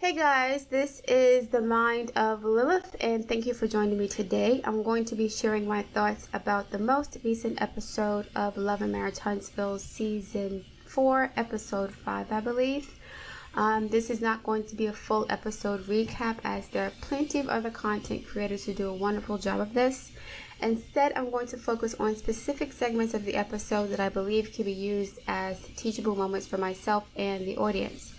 Hey guys, this is the Mind of Lilith, and thank you for joining me today. I'm going to be sharing my thoughts about the most recent episode of Love and Marriage Huntsville Season 4, Episode 5, I believe. This is not going to be a full episode recap, as there are plenty of other content creators who do a wonderful job of this. Instead, I'm going to focus on specific segments of the episode that I believe can be used as teachable moments for myself and the audience.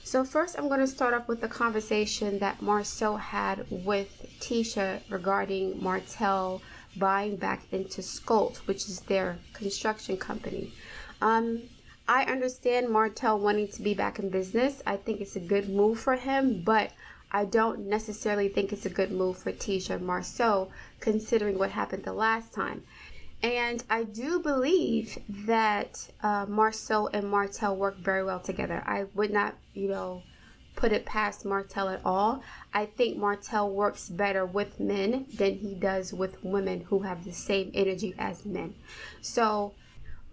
So first, I'm going to start off with the conversation that Marcel had with Tisha regarding Martell buying back into Skolt, which is their construction company. I understand Martell wanting to be back in business. I think it's a good move for him, but I don't necessarily think it's a good move for Tisha and Marcel, considering what happened the last time. And I do believe that Marcel and Martell work very well together. I would not, put it past Martell at all. I think Martell works better with men than he does with women who have the same energy as men.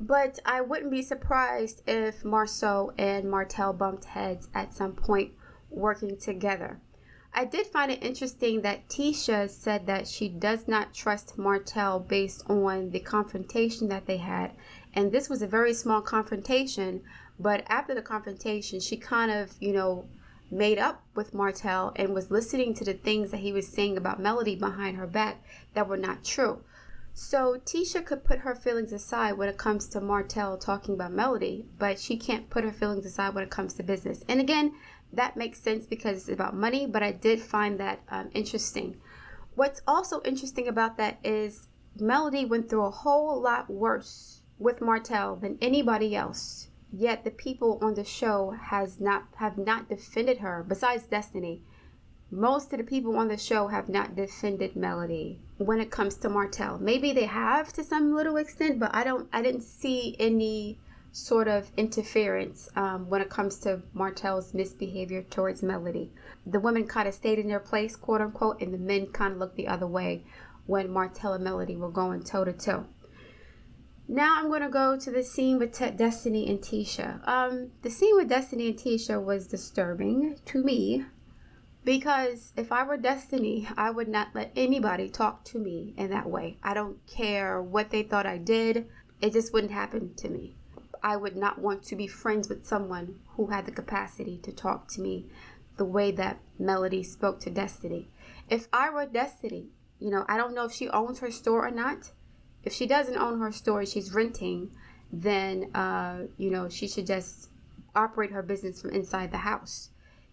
But I wouldn't be surprised if Marcel and Martell bumped heads at some point working together. I did find it interesting that Tisha said that she does not trust Martell based on the confrontation that they had. And this was a very small confrontation, but after the confrontation, she kind of, made up with Martell and was listening to the things that he was saying about Melody behind her back that were not true. So Tisha could put her feelings aside when it comes to Martell talking about Melody, but she can't put her feelings aside when it comes to business. And again, that makes sense because it's about money, but I did find that interesting. What's also interesting about that is Melody went through a whole lot worse with Martell than anybody else. Yet the people on the show have not defended her, besides Destiny. Most of the people on the show have not defended Melody when it comes to Martell. Maybe they have to some little extent, but I didn't see any sort of interference when it comes to Martell's misbehavior towards Melody. The women kind of stayed in their place, quote unquote, and the men kind of looked the other way when Martell and Melody were going toe to toe. Now I'm going to go to the scene with Destiny and Tisha. The scene with Destiny and Tisha was disturbing to me because if I were Destiny, I would not let anybody talk to me in that way. I don't care what they thought I did. It just wouldn't happen to me. I would not want to be friends with someone who had the capacity to talk to me the way that Melody spoke to Destiny. If I were Destiny, I don't know if she owns her store or not. If she doesn't own her store, she's renting, then, she should just operate her business from inside the house.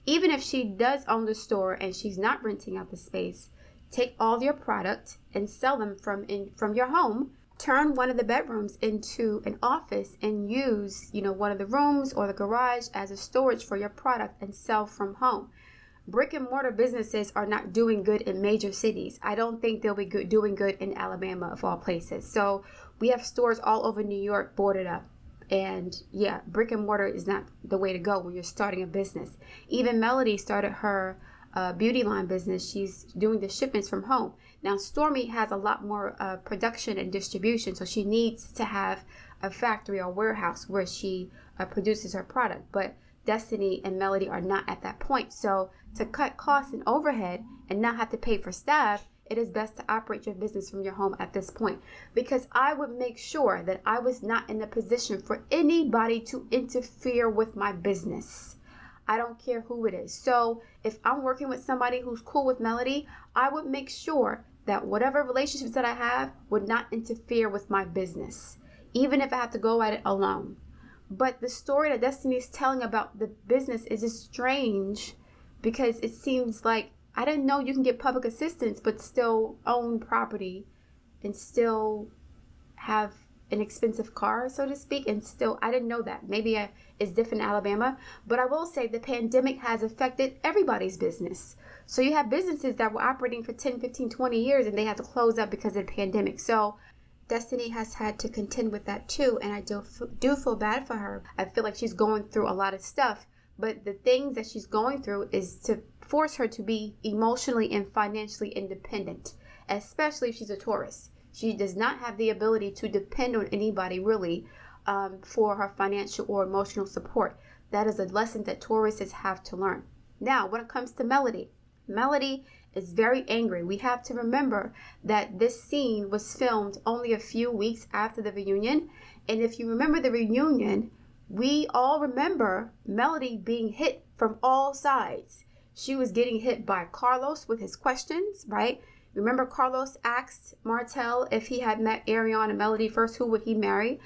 Even if she does own the store and she's not renting out the space, take all your product and sell them from your home. Turn one of the bedrooms into an office and use, one of the rooms or the garage as a storage for your product and sell from home. Brick and mortar businesses are not doing good in major cities. I don't think they'll be doing good in Alabama, of all places. So we have stores all over New York boarded up. And yeah, brick and mortar is not the way to go when you're starting a business. Even Melody started her beauty line business. She's doing the shipments from home. Now, Stormy has a lot more production and distribution, so she needs to have a factory or warehouse where she produces her product. But Destiny and Melody are not at that point. So to cut costs and overhead and not have to pay for staff, it is best to operate your business from your home at this point. Because I would make sure that I was not in a position for anybody to interfere with my business. I don't care who it is. So if I'm working with somebody who's cool with Melody, I would make sure that whatever relationships that I have would not interfere with my business, even if I have to go at it alone. But the story that Destiny is telling about the business is just strange because it seems like I didn't know you can get public assistance but still own property and still have an expensive car, so to speak, and still, I didn't know that. Maybe it's different in Alabama, but I will say the pandemic has affected everybody's business. So you have businesses that were operating for 10, 15, 20 years and they had to close up because of the pandemic. So Destiny has had to contend with that too, and I do feel bad for her. I feel like she's going through a lot of stuff, but the things that she's going through is to force her to be emotionally and financially independent, especially if she's a Taurus. She does not have the ability to depend on anybody really for her financial or emotional support. That is a lesson that Tauruses have to learn. Now, when it comes to Melody, Melody is very angry. We have to remember that this scene was filmed only a few weeks after the reunion. And if you remember the reunion, we all remember Melody being hit from all sides. She was getting hit by Carlos with his questions, right? Remember, Carlos asked Martell if he had met Ariane and Melody first, who would he marry?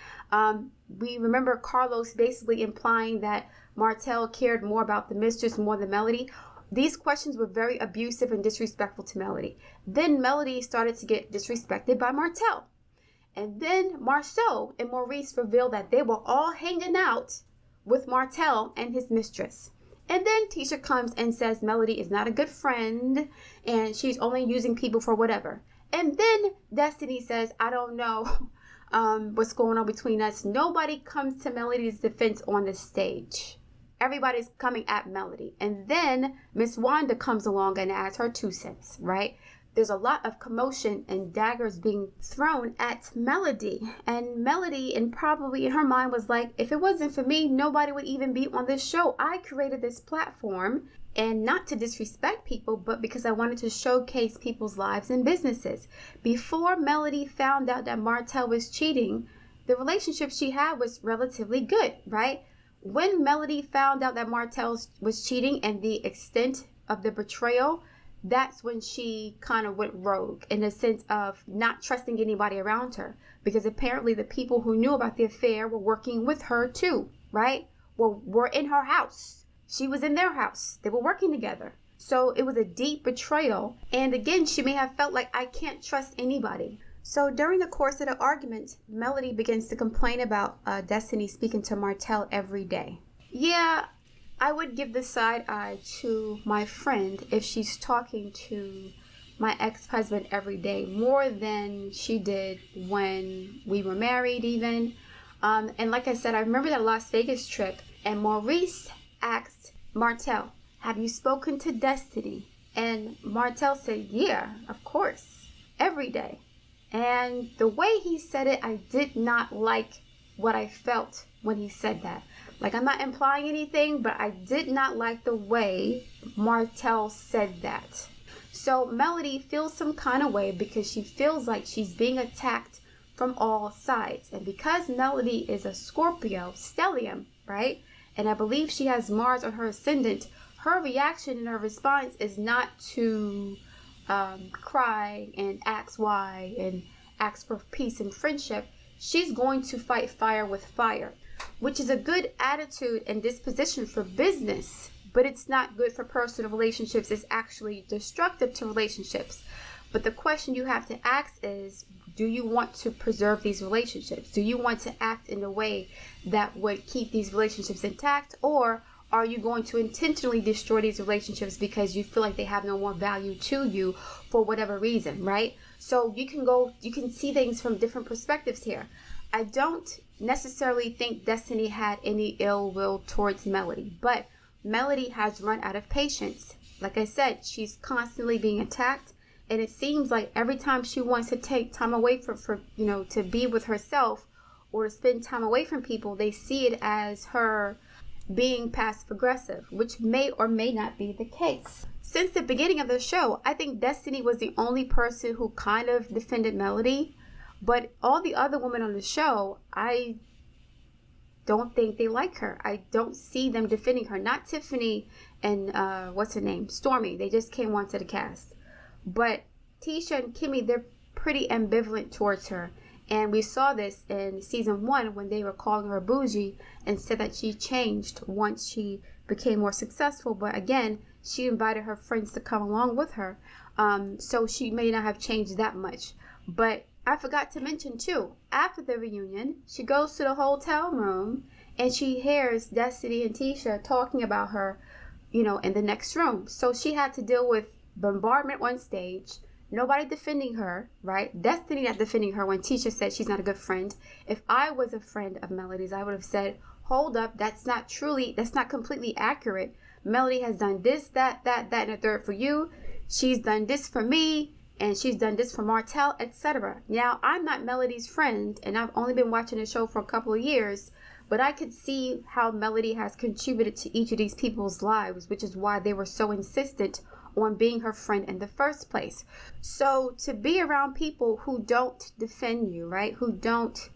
We remember Carlos basically implying that Martell cared more about the mistress more than Melody. These questions were very abusive and disrespectful to Melody. Then Melody started to get disrespected by Martell. And then Marceau and Maurice revealed that they were all hanging out with Martell and his mistress. And then Tisha comes and says Melody is not a good friend and she's only using people for whatever. And then Destiny says, I don't know what's going on between us. Nobody comes to Melody's defense on the stage. Everybody's coming at Melody. And then Miss Wanda comes along and adds her 2 cents, right? There's a lot of commotion and daggers being thrown at Melody. And Melody, and probably in her mind, was like, if it wasn't for me, nobody would even be on this show. I created this platform, and not to disrespect people, but because I wanted to showcase people's lives and businesses. Before Melody found out that Martell was cheating, the relationship she had was relatively good, right? When Melody found out that Martell was cheating and the extent of the betrayal, that's when she kind of went rogue in the sense of not trusting anybody around her, because apparently the people who knew about the affair were working with her too, right? Well, were in her house. She was in their house. They were working together. So it was a deep betrayal. And again, she may have felt like, I can't trust anybody. So during the course of the argument, Melody begins to complain about Destiny speaking to Martell every day. Yeah, I would give the side eye to my friend if she's talking to my ex-husband every day, more than she did when we were married even. And like I said, I remember that Las Vegas trip, and Maurice asked Martell, have you spoken to Destiny? And Martell said, yeah, of course, every day. And the way he said it, I did not like what I felt when he said that. Like, I'm not implying anything, but I did not like the way Martell said that. So Melody feels some kind of way because she feels like she's being attacked from all sides. And because Melody is a Scorpio, stellium, right? And I believe she has Mars on her ascendant, her reaction and her response is not to cry and ask why and ask for peace and friendship. She's going to fight fire with fire, which is a good attitude and disposition for business, but it's not good for personal relationships. It's actually destructive to relationships. But the question you have to ask is, do you want to preserve these relationships? Do you want to act in a way that would keep these relationships intact? Or are you going to intentionally destroy these relationships because you feel like they have no more value to you for whatever reason, right? So you can see things from different perspectives here. I don't necessarily think Destiny had any ill will towards Melody, but Melody has run out of patience. Like I said, she's constantly being attacked, and it seems like every time she wants to take time away for to be with herself or to spend time away from people, they see it as her being passive aggressive, which may or may not be the case. Since the beginning of the show, I think Destiny was the only person who kind of defended Melody, but all the other women on the show, I don't think they like her. I don't see them defending her. Not Tiffany and what's her name? Stormy. They just came onto the cast. But Tisha and Kimmy, they're pretty ambivalent towards her. And we saw this in season 1 when they were calling her bougie and said that she changed once she became more successful. But again, she invited her friends to come along with her. So she may not have changed that much. But I forgot to mention too, after the reunion, she goes to the hotel room and she hears Destiny and Tisha talking about her, in the next room. So she had to deal with bombardment on stage. Nobody defending her, right? Destiny not defending her when Tisha said she's not a good friend. If I was a friend of Melody's, I would have said, hold up, that's not completely accurate. Melody has done this, that, and a third for you. She's done this for me, and she's done this for Martell, etc. Now, I'm not Melody's friend, and I've only been watching the show for a couple of years, But I could see how Melody has contributed to each of these people's lives, which is why they were so insistent on being her friend in the first place. So to be around people who don't defend you, right? Who don't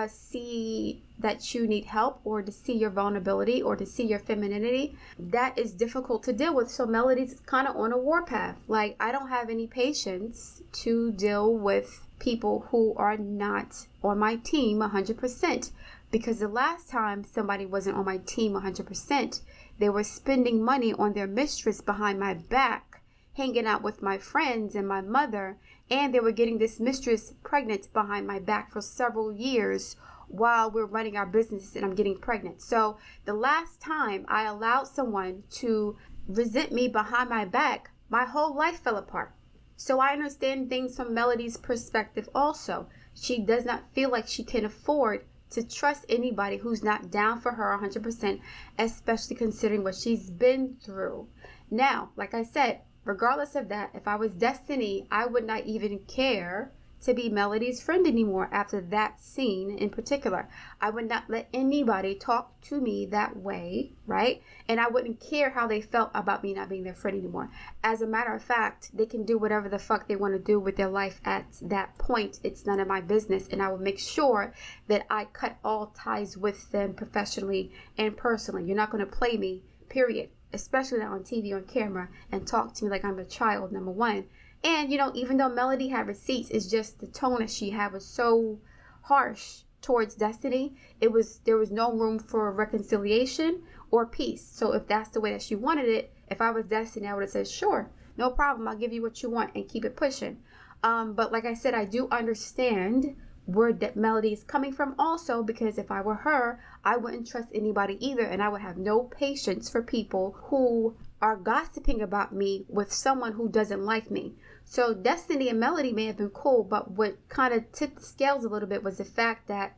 see that you need help, or to see your vulnerability, or to see your femininity, that is difficult to deal with. So Melody's kind of on a warpath. Like, I don't have any patience to deal with people who are not on my team 100%, because the last time somebody wasn't on my team 100%, they were spending money on their mistress behind my back, hanging out with my friends and my mother, and they were getting this mistress pregnant behind my back for several years while we're running our business and I'm getting pregnant. So the last time I allowed someone to resent me behind my back, my whole life fell apart. So I understand things from Melody's perspective also. She does not feel like she can afford to trust anybody who's not down for her 100%, especially considering what she's been through. Now, like I said, regardless of that, if I was Destiny, I would not even care to be Melody's friend anymore after that scene in particular. I would not let anybody talk to me that way, right? And I wouldn't care how they felt about me not being their friend anymore. As a matter of fact, they can do whatever the fuck they want to do with their life at that point. It's none of my business. And I will make sure that I cut all ties with them professionally and personally. You're not going to play me, period. Especially not on TV, on camera, and talk to me like I'm a child, number one. And, you know, even though Melody had receipts, it's just the tone that she had was so harsh towards Destiny. There was no room for reconciliation or peace. So if that's the way that she wanted it, if I was Destiny, I would have said, sure, no problem. I'll give you what you want and keep it pushing. But like I said, I do understand where that Melody is coming from also, because if I were her, I wouldn't trust anybody either, and I would have no patience for people who are gossiping about me with someone who doesn't like me. So Destiny and Melody may have been cool, but what kind of tipped the scales a little bit was the fact that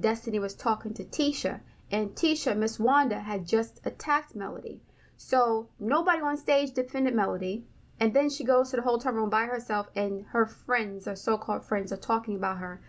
Destiny was talking to Tisha, and Tisha, Miss Wanda, had just attacked Melody. So nobody on stage defended Melody. And then she goes to the hotel room by herself, and her friends, or so-called friends, are talking about her.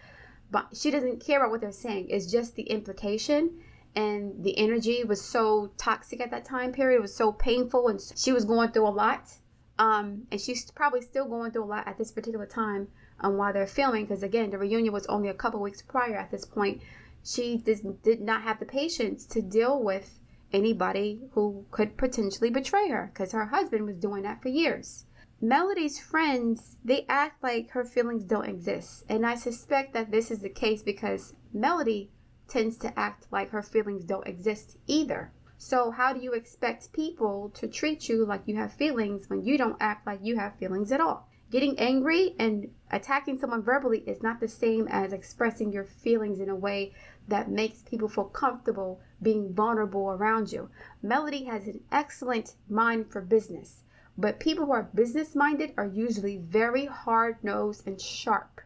But she doesn't care about what they're saying. It's just the implication, and the energy was so toxic at that time period. It was so painful, and she was going through a lot. And she's probably still going through a lot at this particular time while they're filming, because, again, the reunion was only a couple weeks prior at this point. She did not have the patience to deal with anybody who could potentially betray her, because her husband was doing that for years. Melody's friends, they act like her feelings don't exist, and I suspect that this is the case because Melody tends to act like her feelings don't exist either. So how do you expect people to treat you like you have feelings when you don't act like you have feelings at all? Getting angry and attacking someone verbally is not the same as expressing your feelings in a way that makes people feel comfortable being vulnerable around you. Melody has an excellent mind for business, but people who are business-minded are usually very hard-nosed and sharp.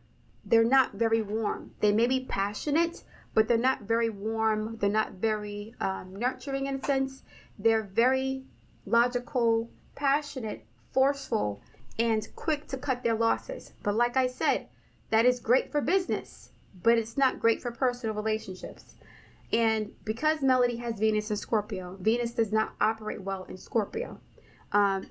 They're not very warm. They may be passionate, but they're not very warm. They're not very nurturing in a sense. They're very logical, passionate, forceful, and quick to cut their losses. But like I said, that is great for business, but it's not great for personal relationships. And because Melody has Venus in Scorpio, Venus does not operate well in Scorpio.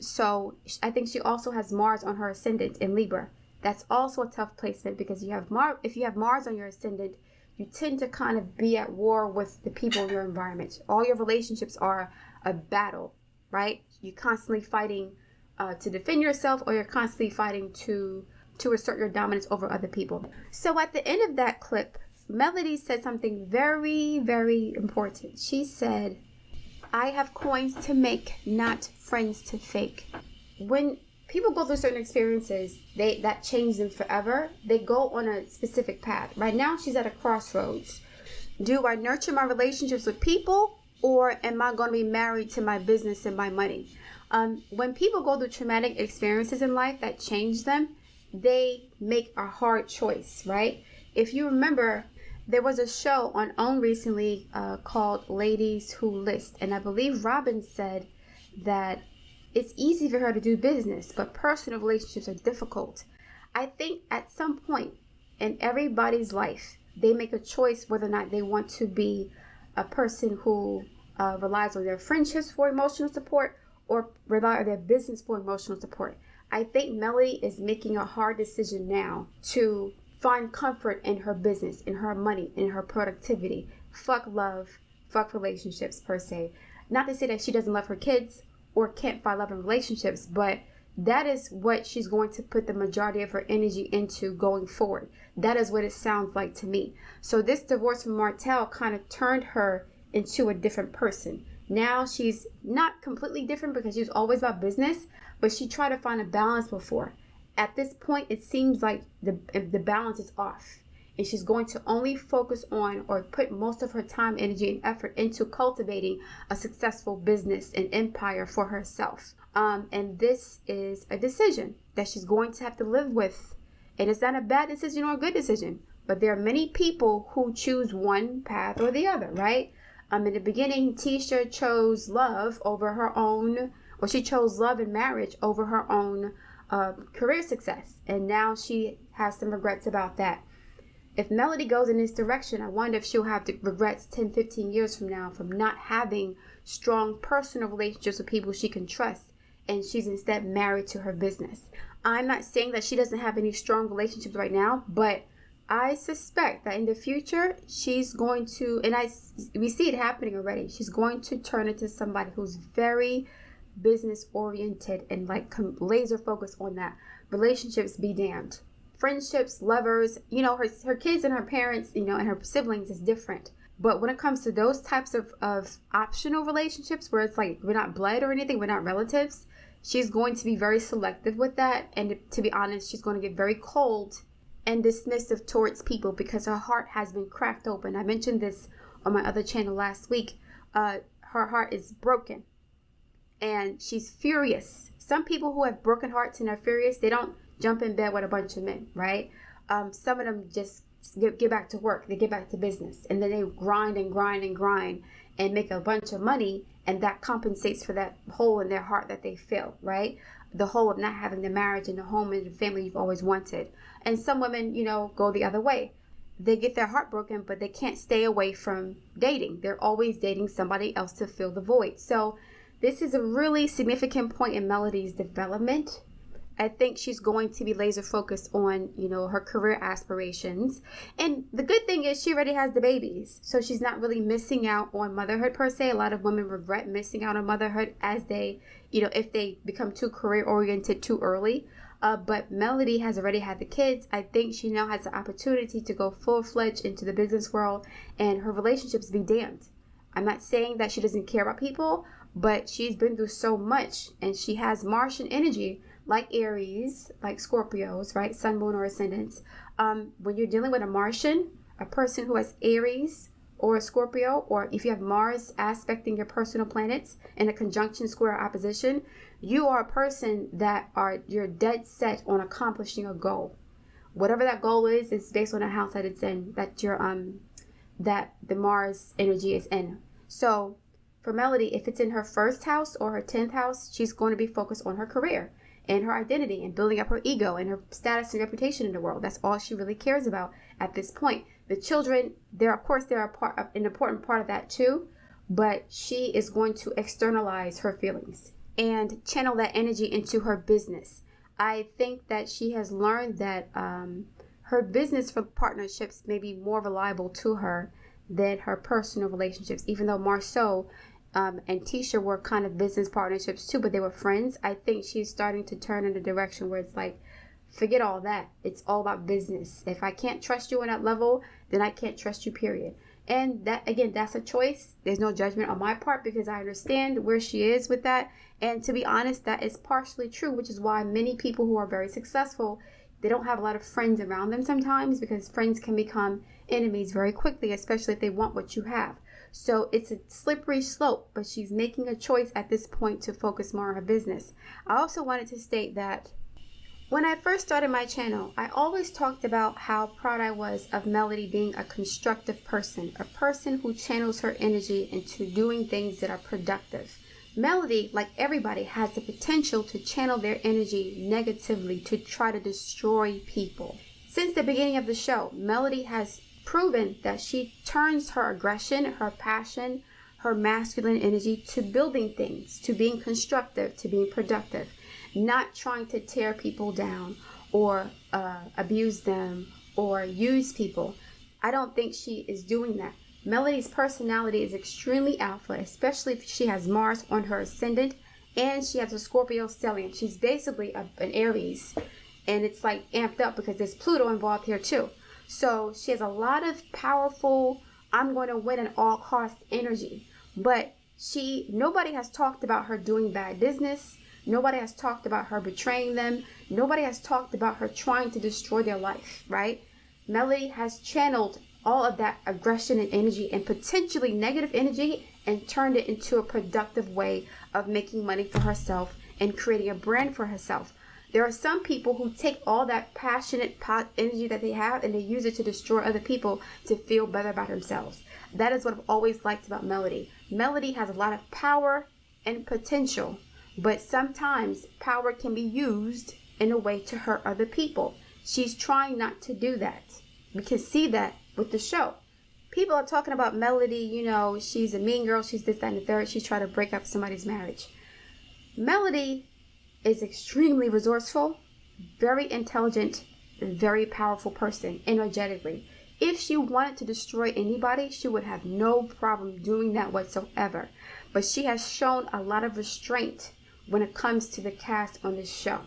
So I think she also has Mars on her ascendant in Libra. That's also a tough placement because if you have Mars on your ascendant, you tend to kind of be at war with the people in your environment. All your relationships are a battle, right? You're constantly fighting to defend yourself, or you're constantly fighting to assert your dominance over other people. So at the end of that clip, Melody said something very, very important. She said, I have coins to make, not friends to fake. When people go through certain experiences, that change them forever. They go on a specific path. Right now, she's at a crossroads. Do I nurture my relationships with people, or am I going to be married to my business and my money? When people go through traumatic experiences in life that change them, they make a hard choice, right? If you remember, there was a show on OWN recently called Ladies Who List. And I believe Robin said that it's easy for her to do business, but personal relationships are difficult. I think at some point in everybody's life, they make a choice whether or not they want to be a person who relies on their friendships for emotional support or rely on their business for emotional support. I think Melody is making a hard decision now to find comfort in her business, in her money, in her productivity. Fuck love, fuck relationships per se. Not to say that she doesn't love her kids or can't find love in relationships, but that is what she's going to put the majority of her energy into going forward. That is what it sounds like to me. So this divorce from Martell kind of turned her into a different person. Now she's not completely different because she was always about business, but she tried to find a balance before. At this point, it seems like the balance is off, and she's going to only focus on or put most of her time, energy, and effort into cultivating a successful business and empire for herself. And this is a decision that she's going to have to live with. And it's not a bad decision or a good decision, but there are many people who choose one path or the other, right? In the beginning, Tisha chose love over her own, or she chose love and marriage over her own career success. And now she has some regrets about that. If Melody goes in this direction, I wonder if she'll have the regrets 10, 15 years from now from not having strong personal relationships with people she can trust, and she's instead married to her business. I'm not saying that she doesn't have any strong relationships right now, but I suspect that in the future, she's going to, and we see it happening already, she's going to turn into somebody who's very business oriented and like laser focused on that. Relationships be damned. Friendships, lovers, her kids and her parents, and her siblings is different. But when it comes to those types of optional relationships where it's like we're not blood or anything, we're not relatives, she's going to be very selective with that. And to be honest, she's going to get very cold and dismissive towards people because her heart has been cracked open. I mentioned this on my other channel last week. Her heart is broken and she's furious. Some people who have broken hearts and are furious, they don't jump in bed with a bunch of men, right? Some of them just get back to work. They get back to business, and then they grind and grind and grind and make a bunch of money, and that compensates for that hole in their heart that they feel, right? The hole of not having the marriage and the home and the family you've always wanted. And some women, go the other way. They get their heart broken, but they can't stay away from dating. They're always dating somebody else to fill the void. So this is a really significant point in Melody's development. I think she's going to be laser focused on, her career aspirations. And the good thing is she already has the babies. So she's not really missing out on motherhood per se. A lot of women regret missing out on motherhood as they, if they become too career oriented too early. But Melody has already had the kids. I think she now has the opportunity to go full-fledged into the business world and her relationships be damned. I'm not saying that she doesn't care about people, but she's been through so much and she has Martian energy like Aries, like Scorpios, right? Sun, Moon, or Ascendants. When you're dealing with a Martian, a person who has Aries or a Scorpio, or if you have Mars aspecting your personal planets in a conjunction, square, or opposition, you are a person you're dead set on accomplishing a goal. Whatever that goal is based on the house that it's in, that the Mars energy is in. So for Melody, if it's in her first house or her 10th house, she's going to be focused on her career and her identity and building up her ego and her status and reputation in the world. That's all she really cares about at this point. The children, they're an important part of that too, but she is going to externalize her feelings and channel that energy into her business. I think that she has learned that her business for partnerships may be more reliable to her than her personal relationships, even though Marceau and Tisha were kind of business partnerships too, but they were friends. I think she's starting to turn in a direction where it's like, forget all that. It's all about business. If I can't trust you on that level, then I can't trust you, period. And that, again, that's a choice. There's no judgment on my part because I understand where she is with that. And to be honest, that is partially true, which is why many people who are very successful, they don't have a lot of friends around them sometimes because friends can become enemies very quickly, especially if they want what you have. So it's a slippery slope, but she's making a choice at this point to focus more on her business. I also wanted to state that when I first started my channel, I always talked about how proud I was of Melody being a constructive person, a person who channels her energy into doing things that are productive. Melody, like everybody, has the potential to channel their energy negatively to try to destroy people. Since the beginning of the show, Melody has proven that she turns her aggression, her passion, her masculine energy to building things, to being constructive, to being productive, not trying to tear people down or abuse them or use people. I don't think she is doing that. Melody's personality is extremely alpha, especially if she has Mars on her ascendant and she has a Scorpio stellium. She's basically an Aries, and it's like amped up because there's Pluto involved here too. So she has a lot of powerful, I'm going to win at all cost energy. But nobody has talked about her doing bad business. Nobody has talked about her betraying them. Nobody has talked about her trying to destroy their life, right? Melody has channeled all of that aggression and energy and potentially negative energy and turned it into a productive way of making money for herself and creating a brand for herself. There are some people who take all that passionate energy that they have and they use it to destroy other people to feel better about themselves. That is what I've always liked about Melody. Melody has a lot of power and potential, but sometimes power can be used in a way to hurt other people. She's trying not to do that. We can see that with the show. People are talking about Melody, she's a mean girl, she's this, that, and the third. She's trying to break up somebody's marriage. Melody is extremely resourceful, very intelligent, very powerful person energetically. If she wanted to destroy anybody, she would have no problem doing that whatsoever. But she has shown a lot of restraint when it comes to the cast on this show.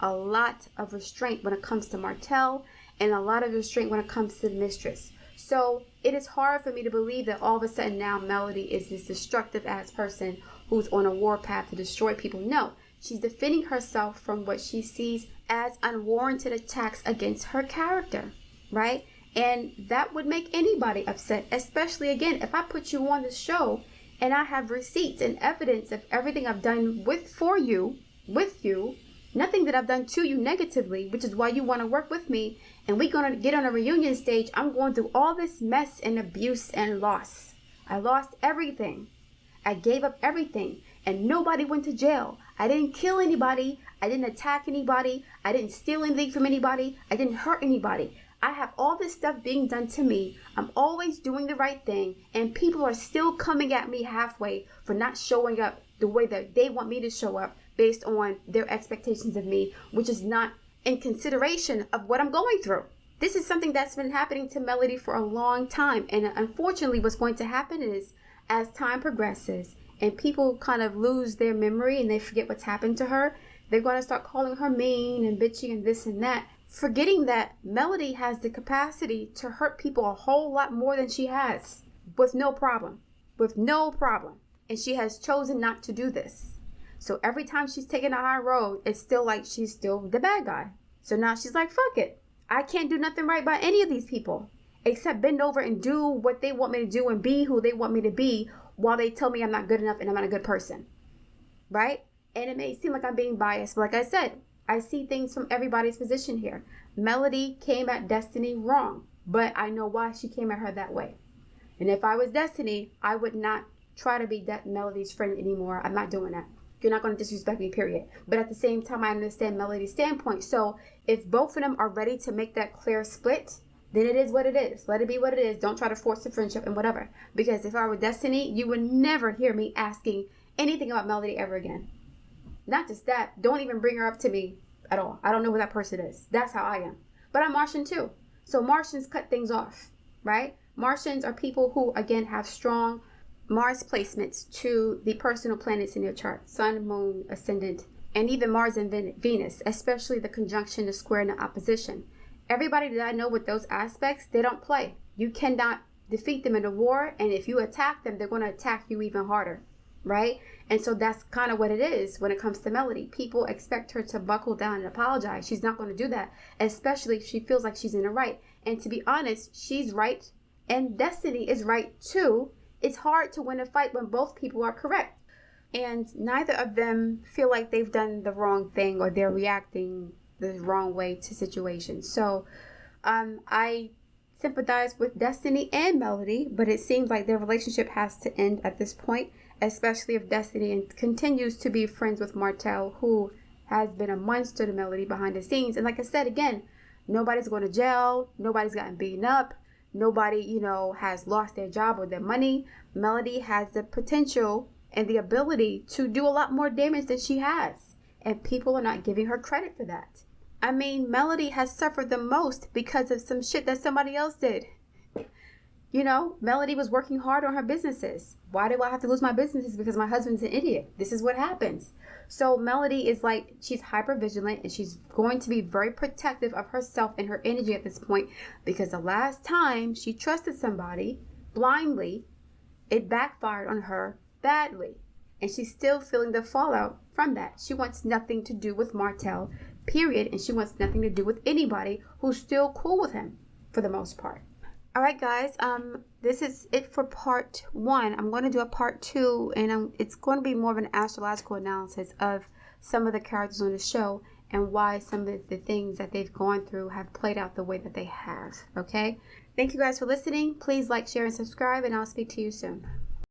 A lot of restraint when it comes to Martell, and a lot of restraint when it comes to the mistress. So it is hard for me to believe that all of a sudden now Melody is this destructive ass person who's on a war path to destroy people. No, she's defending herself from what she sees as unwarranted attacks against her character, right? And that would make anybody upset, especially, again, if I put you on the show and I have receipts and evidence of everything I've done with you, nothing that I've done to you negatively, which is why you want to work with me, and we're going to get on a reunion stage. I'm going through all this mess and abuse and loss. I lost everything. I gave up everything, and nobody went to jail. I didn't kill anybody. I didn't attack anybody. I didn't steal anything from anybody. I didn't hurt anybody. I have all this stuff being done to me. I'm always doing the right thing, and people are still coming at me halfway for not showing up the way that they want me to show up based on their expectations of me, which is not in consideration of what I'm going through. This is something that's been happening to Melody for a long time, and unfortunately what's going to happen is as time progresses and people kind of lose their memory and they forget what's happened to her, they're going to start calling her mean and bitchy and this and that, forgetting that Melody has the capacity to hurt people a whole lot more than she has with no problem. And she has chosen not to do this. So every time she's taken a high road, it's still like she's still the bad guy. So now she's like, fuck it. I can't do nothing right by any of these people except bend over and do what they want me to do and be who they want me to be while they tell me I'm not good enough and I'm not a good person. Right? And it may seem like I'm being biased, but like I said, I see things from everybody's position here. Melody came at Destiny wrong, but I know why she came at her that way. And if I was Destiny, I would not try to be Melody's friend anymore. I'm not doing that. You're not going to disrespect me, period. But at the same time, I understand Melody's standpoint. So if both of them are ready to make that clear split, then it is what it is. Let it be what it is. Don't try to force the friendship and whatever. Because if I were Destiny, you would never hear me asking anything about Melody ever again. Not just that, don't even bring her up to me at all. I don't know who that person is. That's how I am. But I'm Martian too. So Martians cut things off, right? Martians are people who, again, have strong Mars placements to the personal planets in your chart. Sun, Moon, Ascendant, and even Mars and Venus, especially the conjunction, the square, and the opposition. Everybody that I know with those aspects, they don't play. You cannot defeat them in a war, and if you attack them, they're going to attack you even harder, right? And so that's kind of what it is when it comes to Melody. People expect her to buckle down and apologize. She's not going to do that, especially if she feels like she's in the right. And to be honest, she's right, and Destiny is right too. It's hard to win a fight when both people are correct. And neither of them feel like they've done the wrong thing or they're reacting the wrong way to situations. So I sympathize with Destiny and Melody, but it seems like their relationship has to end at this point, especially if Destiny continues to be friends with Martell, who has been a monster to Melody behind the scenes. And like I said, again, nobody's going to jail. Nobody's gotten beaten up. nobody, has lost their job or their money. Melody has the potential and the ability to do a lot more damage than she has. And people are not giving her credit for that. I mean, Melody has suffered the most because of some shit that somebody else did. Melody was working hard on her businesses. Why do I have to lose my businesses because my husband's an idiot? This is what happens. So Melody is she's hyper vigilant, and she's going to be very protective of herself and her energy at this point, because the last time she trusted somebody blindly, it backfired on her badly. And she's still feeling the fallout from that. She wants nothing to do with Martell, period. And she wants nothing to do with anybody who's still cool with him for the most part. All right, guys, this is it for part 1. I'm going to do a part 2, and it's going to be more of an astrological analysis of some of the characters on the show and why some of the things that they've gone through have played out the way that they have, okay? Thank you guys for listening. Please like, share, and subscribe, and I'll speak to you soon.